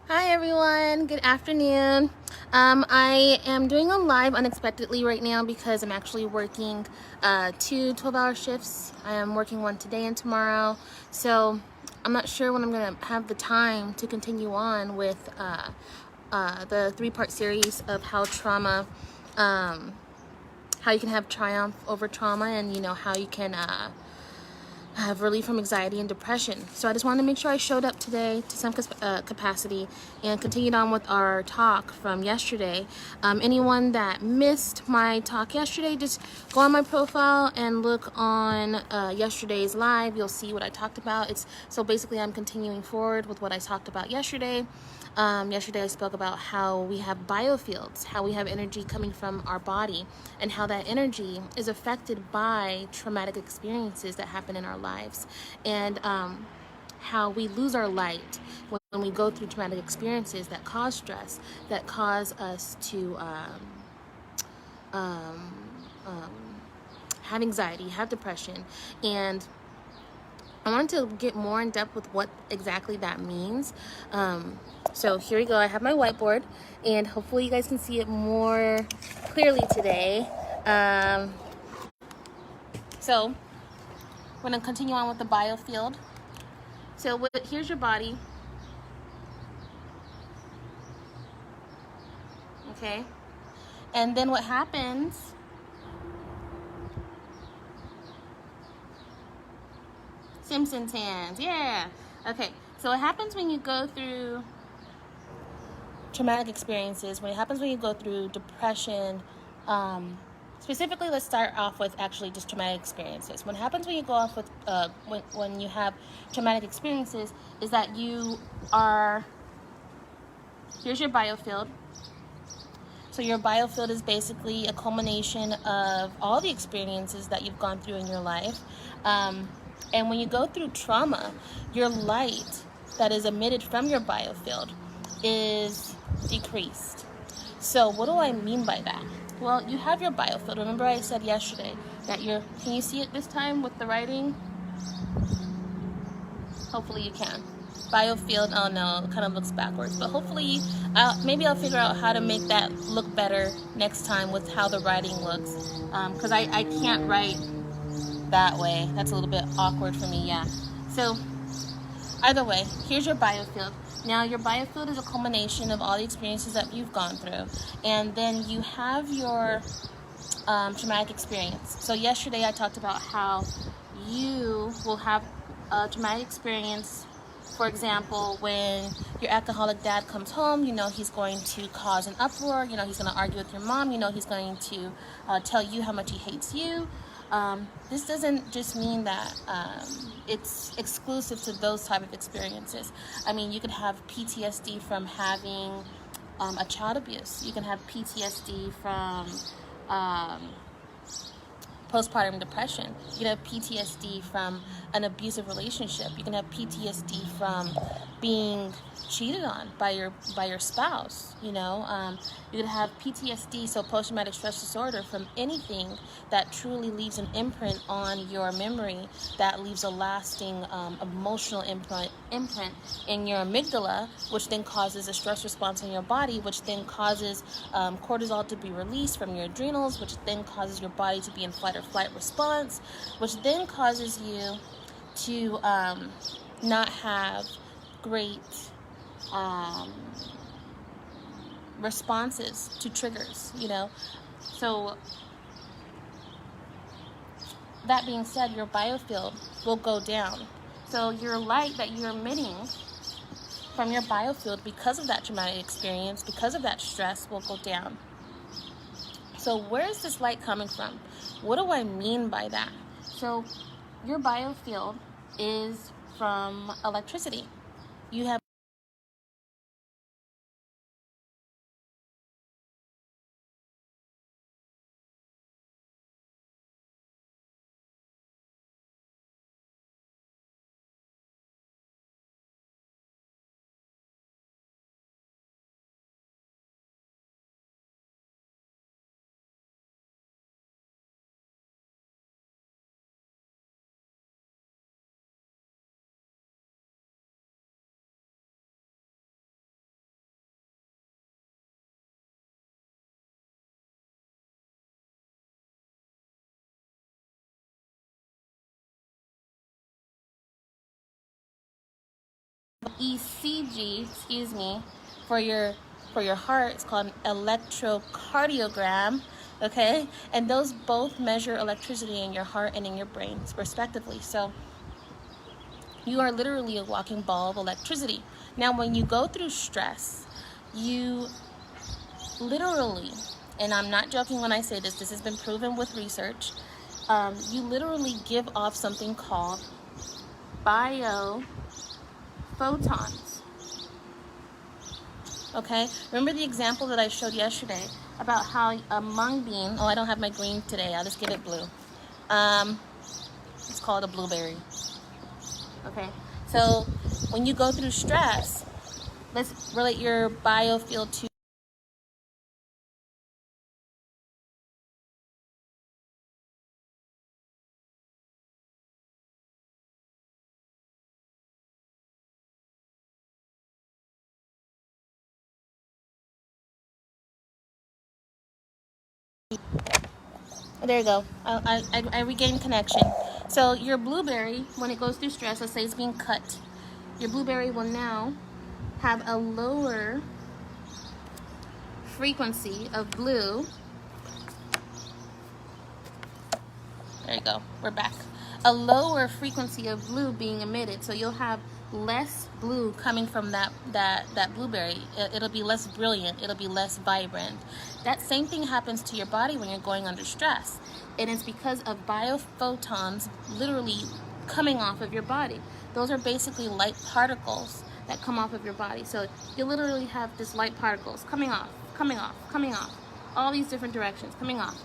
Hi everyone, good afternoon. I am doing a live unexpectedly right now because I'm actually working two 12-hour shifts. I am working one today and tomorrow, so I'm not sure when I'm gonna have the time to continue on with the three-part series of how trauma, how you can have triumph over trauma, and how you can have relief from anxiety and depression. So I just wanted to make sure I showed up today to some capacity and continued on with our talk from yesterday. Anyone that missed my talk yesterday, just go on my profile and look on yesterday's live. You'll see what I talked about. So basically I'm continuing forward with what I talked about yesterday. Yesterday I spoke about how we have biofields, how we have energy coming from our body, and how that energy is affected by traumatic experiences that happen in our lives, and how we lose our light when we go through traumatic experiences that cause stress, that cause us to have anxiety, have depression. And I wanted to get more in depth with what exactly that means. So here we go. I have my whiteboard, and hopefully you guys can see it more clearly today. So we're going to continue on with the biofield. So here's your body. Okay. And then what happens... Simpsons hands, yeah. Okay, so what happens when you go through traumatic experiences, what happens when you go through depression, specifically, let's start off with actually just traumatic experiences. What happens when you go off with, when you have traumatic experiences is that you are, here's your biofield. So your biofield is basically a culmination of all the experiences that you've gone through in your life. And when you go through trauma, your light that is emitted from your biofield is decreased. So what do I mean by that? Well, you have your biofield. Remember I said yesterday that can you see it this time with the writing? Hopefully you can. Biofield, oh no, it kind of looks backwards, but hopefully, maybe I'll figure out how to make that look better next time with how the writing looks, because I can't write that way. That's a little bit awkward for me, yeah. So either way, here's your biofield. Now your biofield is a culmination of all the experiences that you've gone through, and then you have your traumatic experience. So yesterday I talked about how you will have a traumatic experience. For example, when your alcoholic dad comes home, he's going to cause an uproar, he's going to argue with your mom, he's going to tell you how much he hates you. This doesn't just mean that it's exclusive to those type of experiences. I mean, you could have PTSD from having a child abuse. You can have PTSD from postpartum depression. You can have PTSD from an abusive relationship. You can have PTSD from being cheated on by your spouse. You could have PTSD, so post-traumatic stress disorder, from anything that truly leaves an imprint on your memory, that leaves a lasting emotional imprint in your amygdala, which then causes a stress response in your body, which then causes cortisol to be released from your adrenals, which then causes your body to be in fight or flight response, which then causes you to not have great responses to triggers, So that being said, your biofield will go down. So your light that you're emitting from your biofield because of that traumatic experience, because of that stress, will go down. So where is this light coming from? What do I mean by that? So your biofield is from electricity. You have ECG, excuse me, for your heart. It's called an electrocardiogram, okay? And those both measure electricity in your heart and in your brain, respectively. So you are literally a walking ball of electricity. Now, when you go through stress, you literally, and I'm not joking when I say this, this has been proven with research, you literally give off something called biophotons. Okay, remember the example that I showed yesterday about how a mung bean, oh, I don't have my green today, I'll just give it blue. It's called a blueberry. Okay, so when you go through stress, let's relate your biofield to there you go. I regained connection. So your blueberry, when it goes through stress, let's say it's being cut, your blueberry will now have a lower frequency of blue. There you go. We're back. A lower frequency of blue being emitted. So you'll have less blue coming from that blueberry. It'll be less brilliant. It'll be less vibrant. That same thing happens to your body when you're going under stress. And it's because of biophotons literally coming off of your body. Those are basically light particles that come off of your body. So you literally have this light particles coming off, all these different directions, coming off.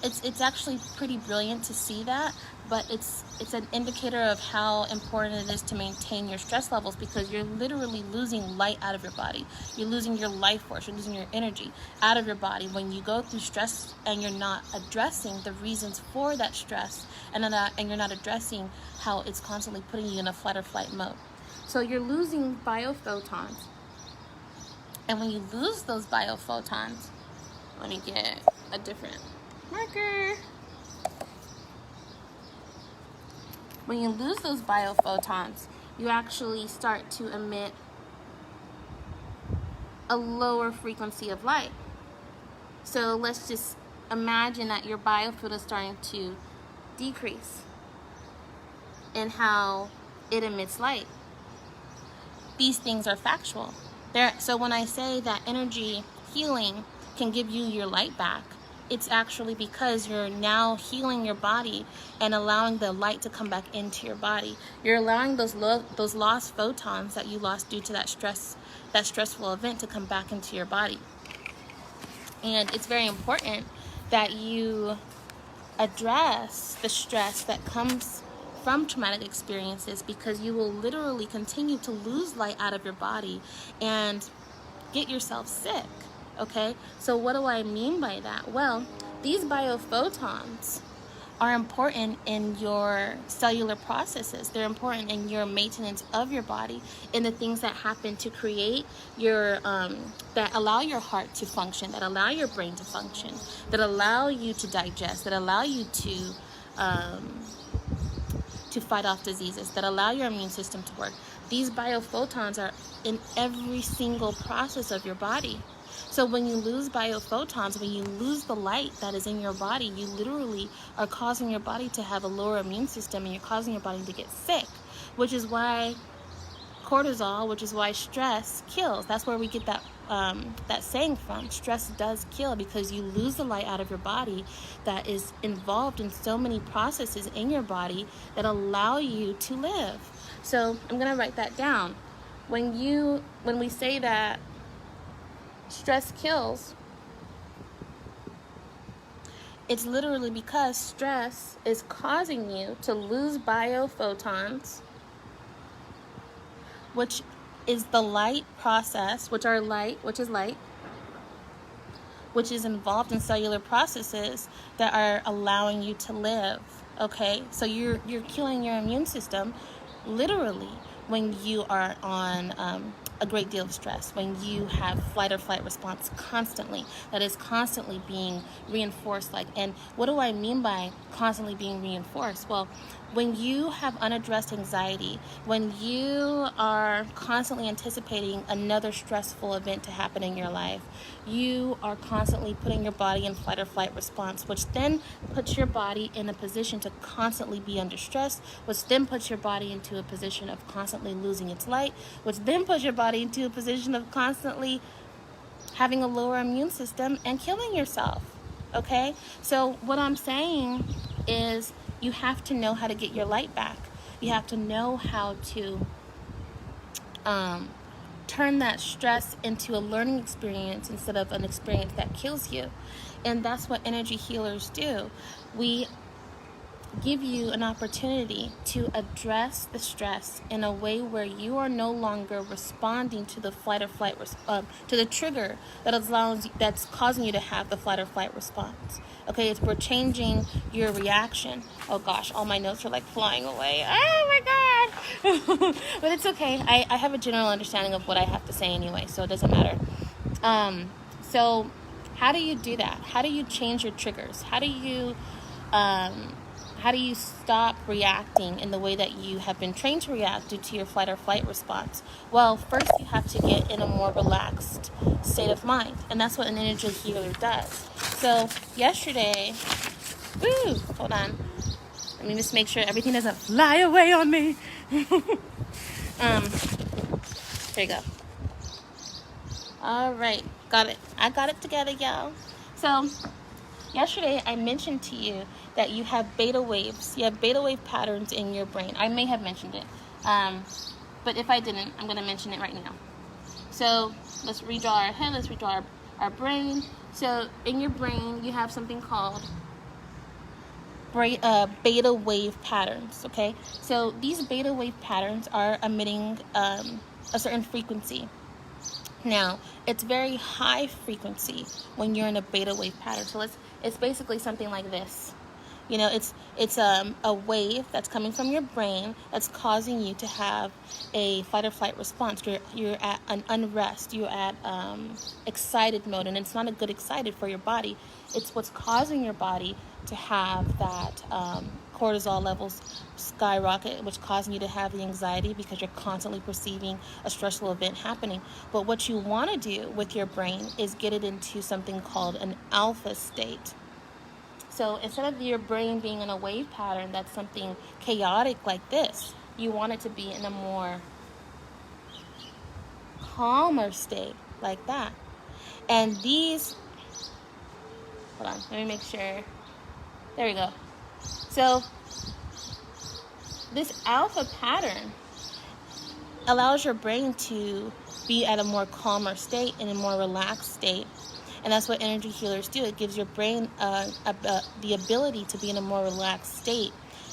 It's actually pretty brilliant to see that, but it's an indicator of how important it is to maintain your stress levels, because you're literally losing light out of your body. You're losing your life force, you're losing your energy out of your body when you go through stress and you're not addressing the reasons for that stress, and you're not addressing how it's constantly putting you in a fight or flight mode. So you're losing biophotons. And when you lose those biophotons, let me get a different marker. When you lose those biophotons, you actually start to emit a lower frequency of light. So let's just imagine that your biofield is starting to decrease in how it emits light. These things are factual. So when I say that energy healing can give you your light back, it's actually because you're now healing your body and allowing the light to come back into your body. You're allowing those lost photons that you lost due to that stressful event to come back into your body. And it's very important that you address the stress that comes from traumatic experiences, because you will literally continue to lose light out of your body and get yourself sick. Okay, so what do I mean by that? Well, these biophotons are important in your cellular processes. They're important in your maintenance of your body, in the things that happen to create your, that allow your heart to function, that allow your brain to function, that allow you to digest, that allow you to fight off diseases, that allow your immune system to work. These biophotons are in every single process of your body. So when you lose biophotons, when you lose the light that is in your body, you literally are causing your body to have a lower immune system, and you're causing your body to get sick, which is why cortisol, which is why stress kills. That's where we get that saying from. Stress does kill, because you lose the light out of your body that is involved in so many processes in your body that allow you to live. So I'm going to write that down. When we say that stress kills, it's literally because stress is causing you to lose biophotons, which is the light process, which is light, which is involved in cellular processes that are allowing you to live. Okay, so you're killing your immune system literally when you are on a great deal of stress, when you have flight or flight response constantly, that is constantly being reinforced. And what do I mean by constantly being reinforced? Well, When you have unaddressed anxiety, when you are constantly anticipating another stressful event to happen in your life, you are constantly putting your body in fight or flight response, which then puts your body in a position to constantly be under stress, which then puts your body into a position of constantly losing its light, which then puts your body into a position of constantly having a lower immune system and killing yourself. Okay? So what I'm saying is you have to know how to get your light back. You have to know how to turn that stress into a learning experience instead of an experience that kills you. And that's what energy healers do. We give you an opportunity to address the stress in a way where you are no longer responding to the flight or flight to the trigger that's causing you to have the flight or flight response. Okay, we're changing your reaction. Oh gosh, all my notes are like flying away. Oh my god. But it's okay. I have a general understanding of what I have to say anyway, so it doesn't matter. So how do you do that? How do you change your triggers? How do you stop reacting in the way that you have been trained to react due to your flight or flight response? Well, first you have to get in a more relaxed state of mind, and that's what an energy healer does. So yesterday, hold on. Let me just make sure everything doesn't fly away on me. There you go. All right, got it. I got it together, y'all. So yesterday, I mentioned to you that you have beta waves. You have beta wave patterns in your brain. I may have mentioned it. But if I didn't, I'm going to mention it right now. So let's redraw our head. Let's redraw our brain. So in your brain, you have something called beta wave patterns. Okay? So these beta wave patterns are emitting a certain frequency. Now, it's very high frequency when you're in a beta wave pattern. So it's basically something like this. You know, it's a wave that's coming from your brain that's causing you to have a fight or flight response. You're at an unrest. You're at excited mode, and it's not a good excited for your body. It's what's causing your body to have that cortisol levels skyrocket, which causing you to have the anxiety because you're constantly perceiving a stressful event happening. But what you want to do with your brain is get it into something called an alpha state. So instead of your brain being in a wave pattern that's something chaotic like this, you want it to be in a more calmer state like that. And these, hold on, let me make sure. There we go. So this alpha pattern allows your brain to be at a more calmer state, in a more relaxed state. And that's what energy healers do. It gives your brain the ability to be in a more relaxed state.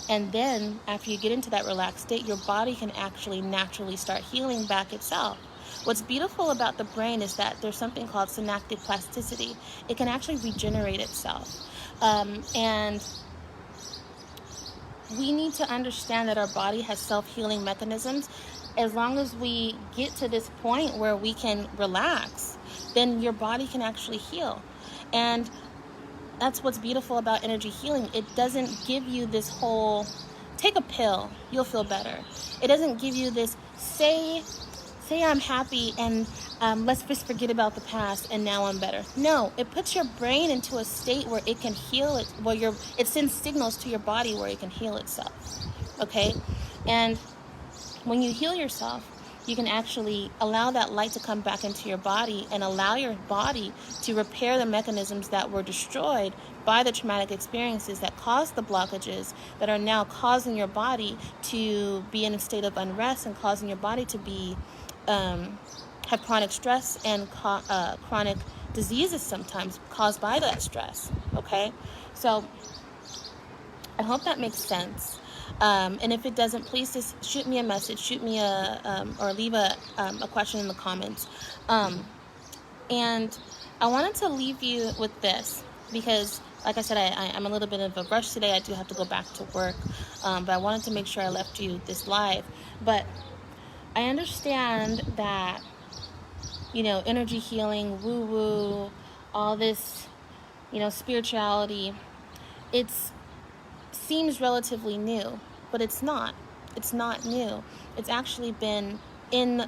And then after you get into that relaxed state, your body can actually naturally start healing back itself. What's beautiful about the brain is that there's something called synaptic plasticity. It can actually regenerate itself. And we need to understand that our body has self-healing mechanisms. As long as we get to this point where we can relax, then your body can actually heal. And that's what's beautiful about energy healing. It doesn't give you this whole, take a pill, you'll feel better. It doesn't give you this, say I'm happy and let's just forget about the past and now I'm better. No, it puts your brain into a state where it can heal it, where it sends signals to your body where it can heal itself. Okay? And when you heal yourself, you can actually allow that light to come back into your body and allow your body to repair the mechanisms that were destroyed by the traumatic experiences that caused the blockages that are now causing your body to be in a state of unrest and causing your body to be have chronic stress and chronic diseases sometimes caused by that stress. Okay? So I hope that makes sense. And if it doesn't, please just shoot me a message, shoot me or leave a question in the comments. And I wanted to leave you with this because, like I said, I'm a little bit of a rush today. I do have to go back to work, but I wanted to make sure I left you this live. But I understand that, you know, energy healing, woo-woo, all this, you know, spirituality, it seems relatively new. but it's not. It's not new. It's actually been in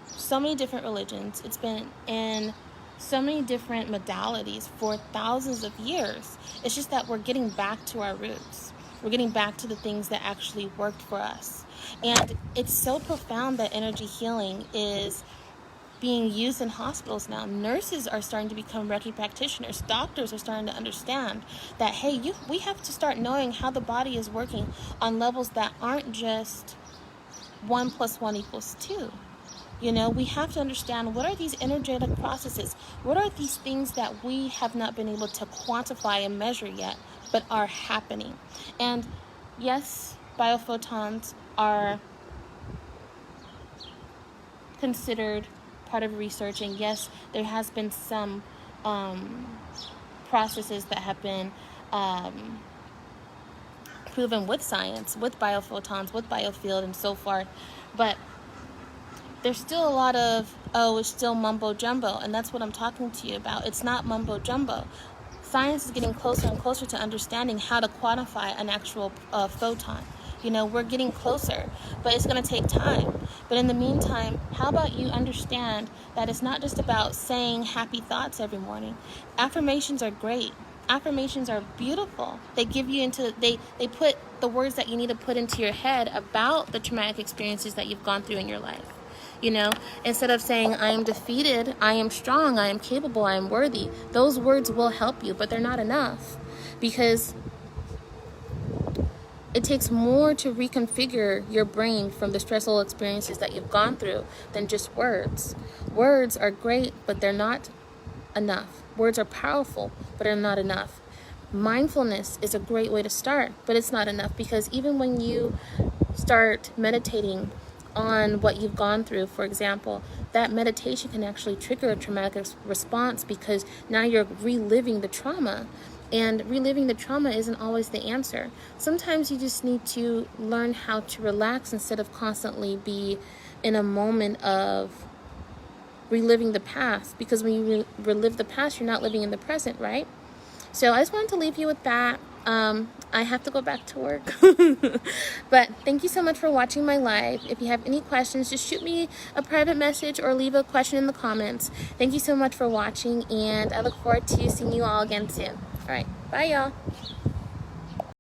so many different religions. It's been in so many different modalities for thousands of years. It's just that we're getting back to our roots. We're getting back to the things that actually worked for us. And it's so profound that energy healing is being used in hospitals now. Nurses are starting to become Reiki practitioners. Doctors are starting to understand that, hey, we have to start knowing how the body is working on levels that aren't just 1 + 1 = 2. You know, we have to understand, what are these energetic processes? What are these things that we have not been able to quantify and measure yet, but are happening? And yes, biophotons are considered part of research, and yes, there has been some processes that have been proven with science, with biophotons, with biofield, and so forth, but there's still a lot of, oh, it's still mumbo jumbo, and that's what I'm talking to you about. It's not mumbo jumbo. Science is getting closer and closer to understanding how to quantify an actual photon. You know, we're getting closer, but it's going to take time. But in the meantime, how about you understand that it's not just about saying happy thoughts every morning. Affirmations are great. Affirmations are beautiful. They give you into, they put the words that you need to put into your head about the traumatic experiences that you've gone through in your life. You know, instead of saying, I am defeated, I am strong, I am capable, I am worthy. Those words will help you, but they're not enough, because it takes more to reconfigure your brain from the stressful experiences that you've gone through than just words. Words are great, but they're not enough. Words are powerful, but they're not enough. Mindfulness is a great way to start, but it's not enough, because even when you start meditating on what you've gone through, for example, that meditation can actually trigger a traumatic response, because now you're reliving the trauma, and reliving the trauma isn't always the answer. Sometimes you just need to learn how to relax instead of constantly be in a moment of reliving the past, because when you relive the past, you're not living in the present, right? So I just wanted to leave you with that. I have to go back to work. But thank you so much for watching my live. If you have any questions, just shoot me a private message or leave a question in the comments. Thank you so much for watching, and I look forward to seeing you all again soon. All right, bye y'all.